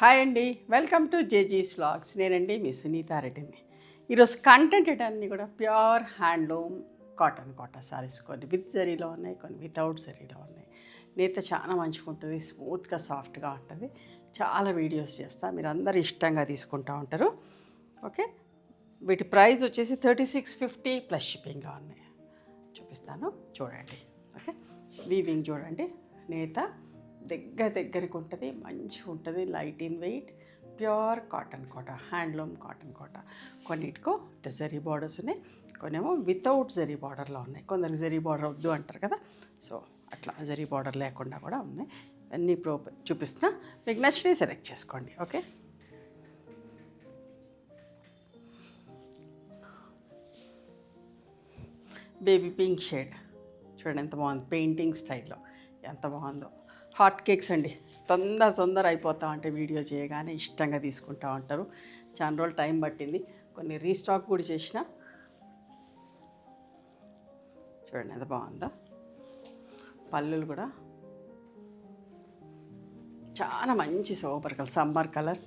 Hi అండి, welcome to జేజీస్ vlogs. నేనండి మీ సునీతారెడ్డిని. ఈరోజు కంటెంట్ అన్నీ కూడా ప్యూర్ హ్యాండ్లూమ్ కాటన్ సారీస్, కొన్ని విత్ జరీలో ఉన్నాయి, కొన్ని వితౌట్ జరీలో ఉన్నాయి. నేత చాలా మంచిగా ఉంటుంది, స్మూత్గా సాఫ్ట్గా ఉంటుంది. చాలా వీడియోస్ చేస్తా, మీరు అందరు ఇష్టంగా తీసుకుంటూ ఉంటారు. ఓకే, వీటి ప్రైస్ వచ్చేసి 3650 ప్లస్ షిప్పింగ్లో ఉన్నాయి. చూపిస్తాను, చూడండి. ఓకే, వీవింగ్ చూడండి, నేత దగ్గరికి ఉంటుంది, మంచిగా ఉంటుంది, light in weight, pure cotton handloom cotton కొన్నిటికో జరీ బార్డర్స్ ఉన్నాయి, కొన్నేమో వితౌట్ జరీ బార్డర్లో ఉన్నాయి. కొందరికి జరీ బార్డర్ వద్దు అంటారు కదా, సో అట్లా జరీ బార్డర్ లేకుండా కూడా ఉన్నాయి. అన్నీ ఇప్పుడు చూపిస్తున్నా, మీకు నచ్చినవి సెలెక్ట్ చేసుకోండి. ఓకే, బేబీ పింక్ షేడ్ చూడండి, ఎంత బాగుంది, పెయింటింగ్ స్టైల్లో ఎంత బాగుందో. హాట్ కేక్స్ అండి, తొందర అయిపోతా ఉంటే వీడియో చేయగానే ఇష్టంగా తీసుకుంటూ ఉంటారు. చాలా రోజులు టైం పట్టింది, కొన్ని రీస్టాక్ కూడా చేసిన. చూడండి ఎంత బాగుందో. పళ్ళులు కూడా చాలా మంచి సూపర్ కలర్, సమ్మర్ కలర్.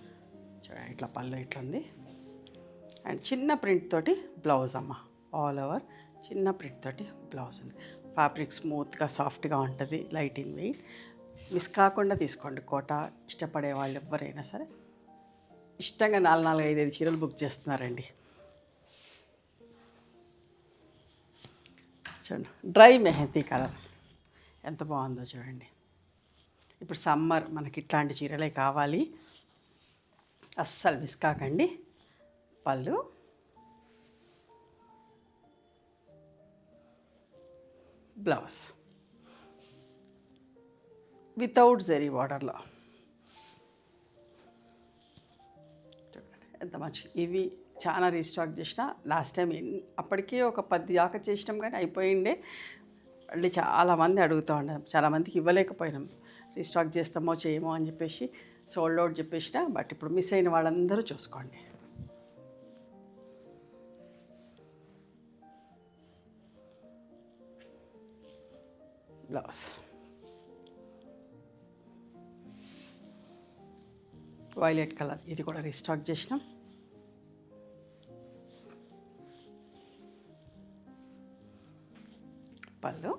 చూడండి ఇట్లా పళ్ళు ఇట్లా ఉంది. అండ్ చిన్న ప్రింట్ తోటి బ్లౌజ్ అమ్మ, ఆల్ ఓవర్ చిన్న ప్రింట్ తోటి బ్లౌజ్ ఉంది. ఫ్యాబ్రిక్ స్మూత్గా సాఫ్ట్గా ఉంటుంది, లైట్ ఇన్ వెయిట్. మిస్ కాకుండా తీసుకోండి. ఇష్టపడే వాళ్ళు ఎవరైనా సరే ఇష్టంగా 4-5 చీరలు బుక్ చేస్తున్నారండి. చూడండి, డ్రై మెహందీ కలర్ ఎంత బాగుందో చూడండి. ఇప్పుడు సమ్మర్ మనకి ఇట్లాంటి చీరలే కావాలి, అస్సలు మిస్ కాకండి. పళ్ళు, బ్లౌజ్ వితౌట్ జరీ బార్డర్లో. చూడండి ఎంత మంచి. ఇవి చాలా రీస్టాక్ చేసిన. లాస్ట్ టైం అప్పటికే ఒక 10 దాకా చేసినాం, కానీ అయిపోయిండే. మళ్ళీ చాలామంది అడుగుతూ ఉన్నాం, చాలామందికి ఇవ్వలేకపోయినాం. రీస్టాక్ చేస్తామో చేయమో అని చెప్పేసి సోల్డ్ అవుట్ చెప్పేసిన. బట్ ఇప్పుడు మిస్ అయిన వాళ్ళందరూ చూసుకోండి. బ్లౌజ్ వైలెట్ కలర్, ఇది కూడా రీస్టాక్ చేసినాం. పళ్ళు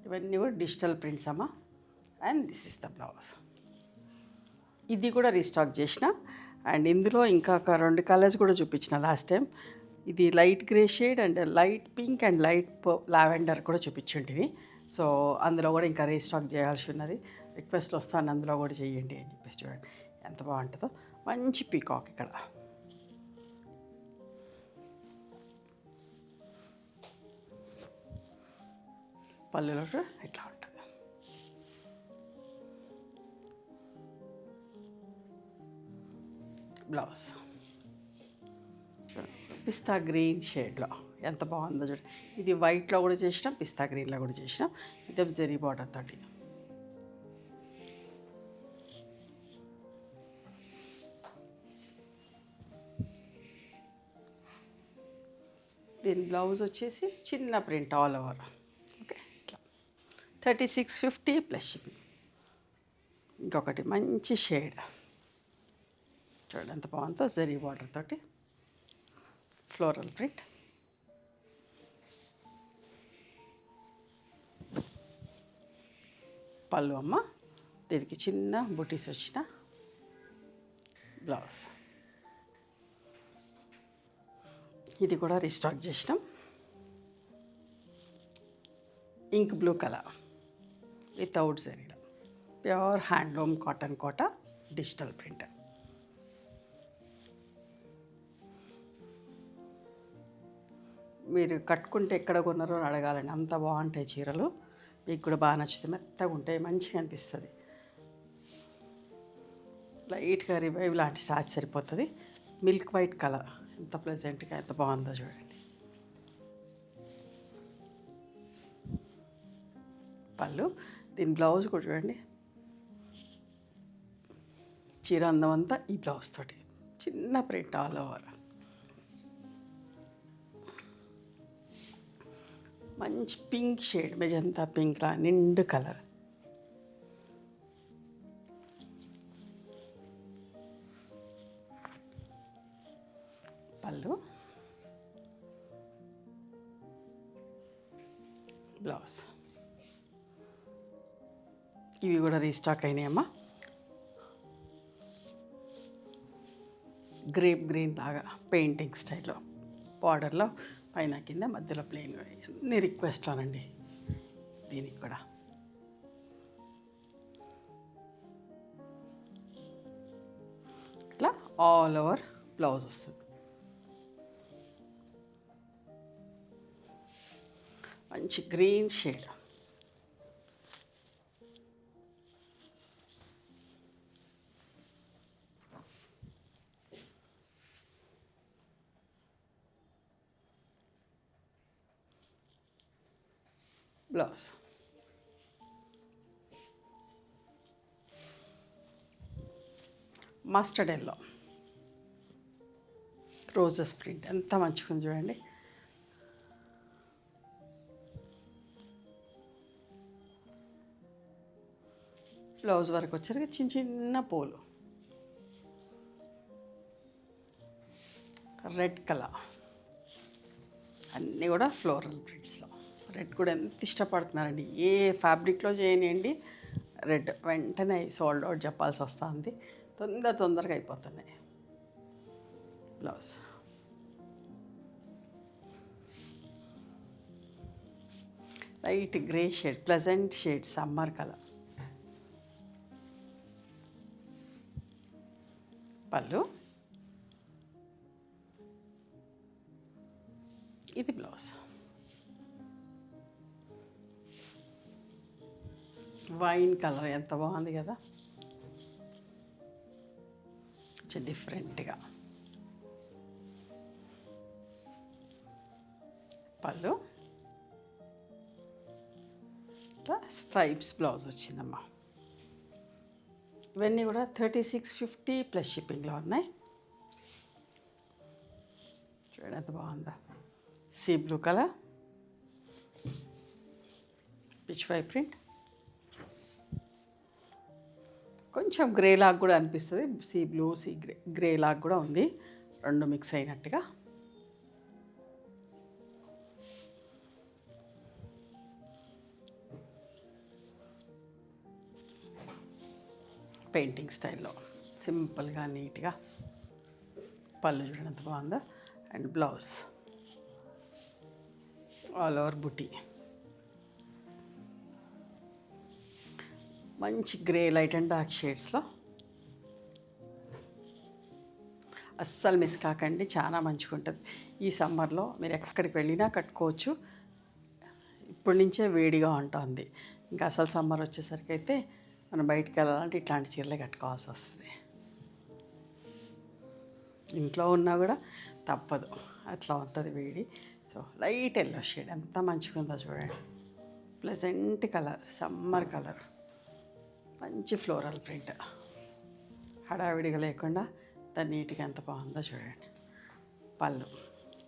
ఇవన్నీ కూడా డిజిటల్ ప్రింట్స్ అమ్మ. And this is the blouse. ఇది కూడా రీస్టాక్ చేసిన. అండ్ ఇందులో ఇంకా ఒక 2 కలర్స్ కూడా చూపించిన లాస్ట్ టైం. ఇది light grey shade and light pink and light lavender కూడా చూపించుంటివి. సో అందులో కూడా ఇంకా రీస్టాక్ చేయాల్సి ఉన్నది. రిక్వెస్ట్లు వస్తాను, అందులో కూడా చేయండి అని చెప్పేసి. చూడండి ఎంత బాగుంటుందో, మంచి పీకాక్ ఇక్కడ. పళ్ళులో ఇట్లా ఉంటుంది. బ్లౌజ్ పిస్తా గ్రీన్ షేడ్లో ఎంత బాగుందో చూడండి. ఇది వైట్లో కూడా చేసినాం, పిస్తా గ్రీన్లో కూడా చేసినాం. ఇది జరీ బార్డర్ తోటి. దీని బ్లౌజ్ వచ్చేసి చిన్న ప్రింట్ ఆల్ ఓవర్. ఓకే, ఇట్లా 3650 ప్లస్ షిప్పింగ్. ఇంకొకటి మంచి షేడ్ చూడండి ఎంత బాగుందో, జరీ బార్డర్ తోటి ఫ్లోరల్ ప్రింట్. పళ్ళు అమ్మ, దీనికి చిన్న బుటీస్ వచ్చిన బ్లౌజ్. ఇది కూడా రీస్టాక్ చేసినాం. ఇంక్ బ్లూ కలర్ వితౌట్ జరీలో, pure handloom cotton digital print. మీరు కట్టుకుంటే ఎక్కడ కొన్నారో అని అడగాలండి, అంత బాగుంటాయి చీరలు. మీకు కూడా బాగా నచ్చుతాయి, మెత్తగా ఉంటాయి, మంచిగా అనిపిస్తుంది. లైట్గా రివైవ్ లాంటి స్టార్చ్ సరిపోతుంది. మిల్క్ వైట్ కలర్ ఎంత ప్లెజెంట్గా ఎంత బాగుందో చూడండి. పళ్ళు, దీని బ్లౌజ్ కూడా చూడండి. చీర అందం అంతా ఈ బ్లౌజ్ తోటి, చిన్న ప్రింట్ ఆల్ ఓవర్. మంచి పింక్ షేడ్, మెజంతా పింక్లా నిండు కలర్. పళ్ళు, బ్లౌజ్. ఇవి కూడా రీస్టాక్ అయినాయమ్మా. గ్రేప్ గ్రీన్ లాగా పెయింటింగ్ స్టైల్లో బార్డర్లో పైన కింద మధ్యలో ప్లెయిన్. అన్ని రిక్వెస్ట్లోనండి దీనికి కూడా. ఇట్లా ఆల్ ఓవర్ బ్లౌజ్ వస్తుంది. మంచి green shade. Blouse. Mustard yellow roses print ఎంత మంచిగా ఉంది చూడండి. బ్లౌజ్ వరకు వచ్చరికి చిన్న చిన్న పూలు. రెడ్ కలర్ అన్నీ కూడా ఫ్లోరల్ ప్రింట్స్లో. రెడ్ కూడా ఎంత ఇష్టపడుతున్నారండి. ఏ ఫ్యాబ్రిక్లో చేయనివ్వండి రెడ్ వెంటనే సోల్డ్ అవుట్ చెప్పాల్సి వస్తుంది. తొందరగా అయిపోతున్నాయి. Blouse. Light grey shade, pleasant shade, summer colour. పళ్ళు, ఇది బ్లౌజ్. వైన్ కలర్ ఎంత బాగుంది కదా, కొంచెం డిఫరెంట్గా. పళ్ళు, ఇట్లా స్ట్రైప్స్ బ్లౌజ్ వచ్చిందమ్మా. ఇవన్నీ కూడా 3650 ప్లస్ షిప్పింగ్లో ఉన్నాయి. చూడండి ఎంత బాగుందా. Sea blue colour, Pichwai print, కొంచెం గ్రే లాగా కూడా అనిపిస్తుంది. సీ బ్లూ, సీ గ్రే లాగా కూడా ఉంది, రెండు మిక్స్ అయినట్టుగా. పెయింటింగ్ స్టైల్లో సింపుల్గా నీట్గా. పళ్ళు చూడండి ఎంత బాగుందో. అండ్ బ్లౌజ్ ఆల్ ఓవర్ బుటీ. మంచి గ్రే లైట్ అండ్ డార్క్ షేడ్స్లో. అస్సలు మిస్ కాకండి, చాలా మంచిగా ఉంటుంది. ఈ సమ్మర్లో మీరు ఎక్కడికి వెళ్ళినా కట్టుకోవచ్చు. ఇప్పటి నుంచే వేడిగా ఉంటుంది. ఇంకా అసలు సమ్మర్ వచ్చేసరికి అయితే మనం బయటికి వెళ్ళాలంటే ఇట్లాంటి చీరలే కట్టుకోవాల్సి వస్తుంది. ఇంట్లో ఉన్నా కూడా తప్పదు, అట్లా ఉంటుంది వేడి. సో లైట్ ఎల్లో షేడ్ ఎంత మంచిగా ఉందో చూడండి. ప్లెజెంట్ కలర్, సమ్మర్ కలర్, మంచి ఫ్లోరల్ ప్రింట్, హడావిడిగా లేకుండా దాన్ని నీట్గా ఎంత బాగుందో చూడండి.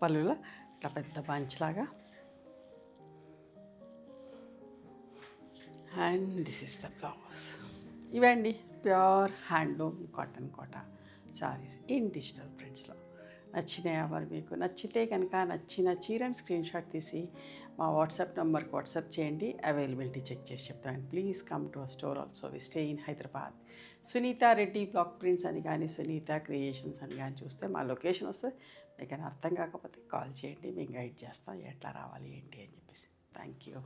పళ్ళులో ఇట్లా పెద్ద బంచ్ లాగా. And this is the blouse. ఇవండి pure handloom cotton Kota saris in digital ప్రింట్స్లో. నచ్చినాయా మరి మీకు? నచ్చితే కనుక నచ్చిన చీరని స్క్రీన్ షాట్ తీసి మా వాట్సాప్ నెంబర్కి వాట్సాప్ చేయండి. అవైలబిలిటీ చెక్ చేసి చెప్తాను. Please come to our store also. We stay in Hyderabad. Sunitha Reddy black prints అని కానీ సునీత క్రియేషన్స్ అని కానీ చూస్తే మా లొకేషన్ వస్తే మీకు అర్థం కాకపోతే కాల్ చేయండి, మేము గైడ్ చేస్తాం ఎట్లా రావాలి ఏంటి అని చెప్పేసి. Thank you.